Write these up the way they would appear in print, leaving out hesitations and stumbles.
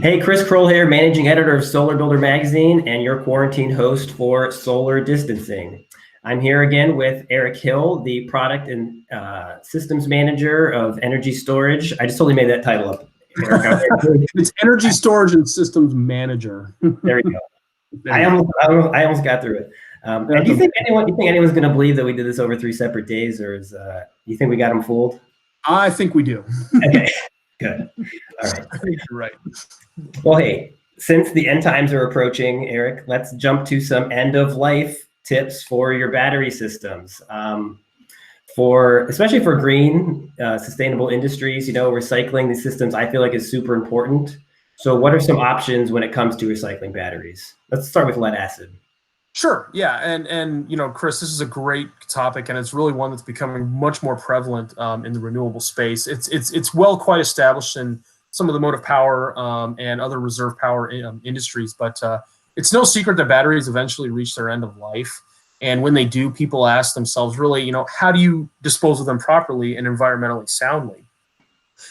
Hey, Chris Kroll here, managing editor of Solar Builder Magazine and your quarantine host for Solar Distancing. I'm here again with Eric Hill, the product and systems manager of energy storage. I just totally made that title up. Eric, it's energy storage and systems manager. There we go. I almost got through it. And do you think anyone's going to believe that we did this over 3 separate days, or you think we got them fooled? I think we do. Okay, good. All right. I think you're right. Well, hey, since the end times are approaching, Eric, let's jump to some end of life tips for your battery systems. Especially for green, sustainable industries, recycling these systems, I feel like is super important. So what are some options when it comes to recycling batteries? Let's start with lead acid. Sure. Yeah. And Chris, this is a great topic, and it's really one that's becoming much more prevalent in the renewable space. It's quite established in some of the motive power and other reserve power industries, but it's no secret that batteries eventually reach their end of life. And when they do, people ask themselves, really, how do you dispose of them properly and environmentally soundly?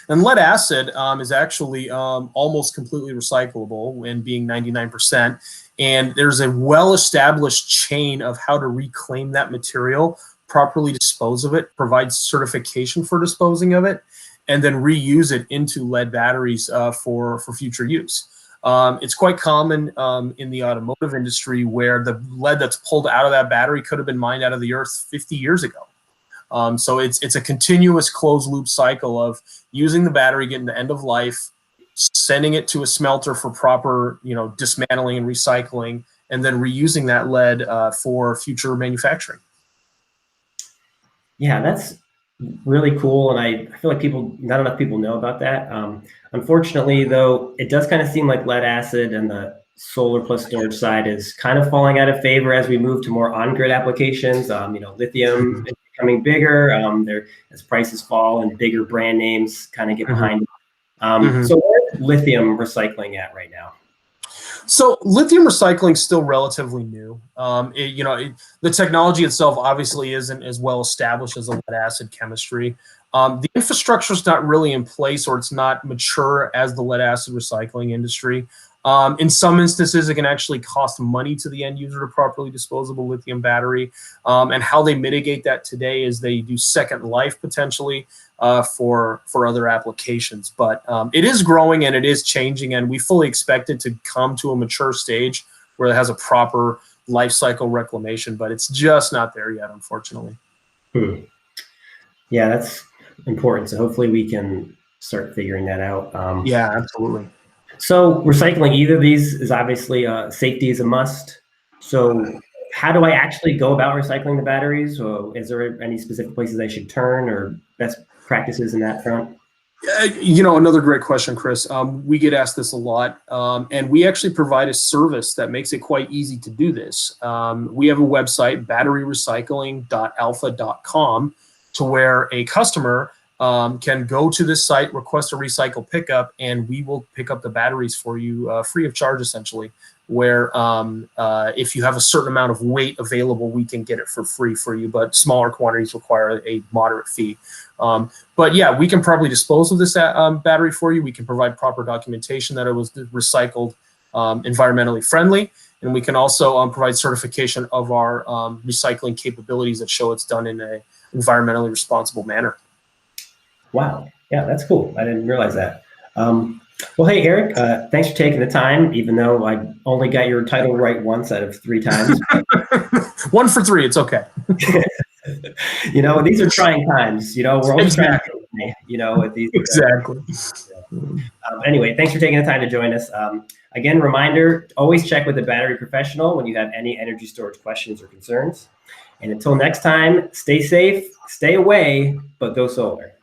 And lead acid is actually almost completely recyclable, and being 99%. And there's a well-established chain of how to reclaim that material, properly dispose of it, provide certification for disposing of it, and then reuse it into lead batteries for future use. It's quite common in the automotive industry, where the lead that's pulled out of that battery could have been mined out of the earth 50 years ago. So it's a continuous closed loop cycle of using the battery, getting to end of life, sending it to a smelter for proper dismantling and recycling, and then reusing that lead for future manufacturing. Yeah, that's really cool, and I feel like not enough people know about that. Unfortunately, though, it does kind of seem like lead acid and the solar plus storage side is kind of falling out of favor as we move to more on-grid applications. Lithium is becoming bigger as prices fall and bigger brand names kind of get behind it. So where's lithium recycling at right now? So lithium recycling is still relatively new. The technology itself obviously isn't as well established as the lead acid chemistry. The infrastructure is not really in place, or it's not mature as the lead acid recycling industry. In some instances, it can actually cost money to the end user to properly dispose of a lithium battery. And how they mitigate that today is they do second life potentially for other applications. But it is growing and it is changing, and we fully expect it to come to a mature stage where it has a proper life cycle reclamation, but it's just not there yet, unfortunately. Yeah, that's important. So hopefully we can start figuring that out. Yeah, absolutely. So recycling either of these is obviously safety is a must. So how do I actually go about recycling the batteries? Or is there any specific places I should turn, or best practices in that front? Another great question, Chris. We get asked this a lot, and we actually provide a service that makes it quite easy to do this. We have a website, batteryrecycling.alpha.com, to where a customer can go to this site, request a recycle pickup, and we will pick up the batteries for you free of charge, essentially, where if you have a certain amount of weight available, we can get it for free for you, but smaller quantities require a moderate fee. But yeah, we can probably dispose of this battery for you. We can provide proper documentation that it was recycled environmentally friendly, and we can also provide certification of our recycling capabilities that show it's done in an environmentally responsible manner. Wow. Yeah, that's cool. I didn't realize that. Well, hey, Eric, thanks for taking the time, even though I only got your title right once out of 3 times. 1 for 3, it's okay. These are trying times. We're always trying to, with these. Exactly. Anyway, thanks for taking the time to join us. Again, reminder, always check with a battery professional when you have any energy storage questions or concerns. And until next time, stay safe, stay away, but go solar.